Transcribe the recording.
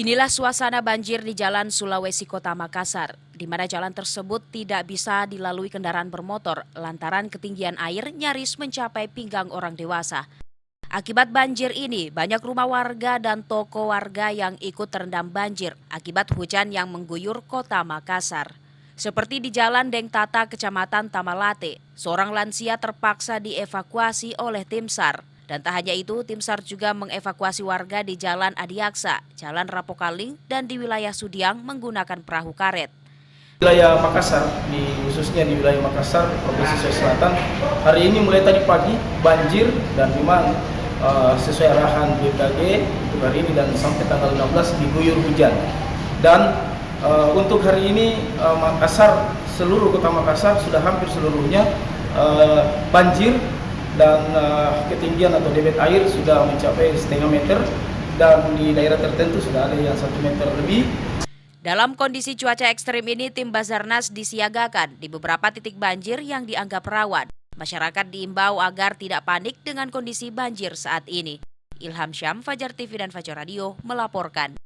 Inilah suasana banjir di Jalan Sulawesi Kota Makassar, di mana jalan tersebut tidak bisa dilalui kendaraan bermotor lantaran ketinggian air nyaris mencapai pinggang orang dewasa. Akibat banjir ini, banyak rumah warga dan toko warga yang ikut terendam banjir akibat hujan yang mengguyur Kota Makassar. Seperti di Jalan Deng Tata, Kecamatan Tamalate, seorang lansia terpaksa dievakuasi oleh tim SAR. Dan tak hanya itu, tim SAR juga mengevakuasi warga di Jalan Adiaksa, Jalan Rapokaling, dan di wilayah Sudiang menggunakan perahu karet. Wilayah Makassar, khususnya di wilayah Makassar, Provinsi Sulawesi Selatan, hari ini mulai tadi pagi banjir dan memang sesuai arahan BMKG untuk hari ini dan sampai tanggal 16 diguyur hujan. Dan untuk hari ini Makassar, seluruh kota Makassar sudah hampir seluruhnya banjir dan ketinggian atau debit air sudah mencapai setengah meter dan di daerah tertentu sudah ada yang 1 meter lebih. Dalam kondisi cuaca ekstrim ini, tim Basarnas disiagakan di beberapa titik banjir yang dianggap rawan. Masyarakat diimbau agar tidak panik dengan kondisi banjir saat ini. Ilham Syam, Fajar TV dan Fajar Radio melaporkan.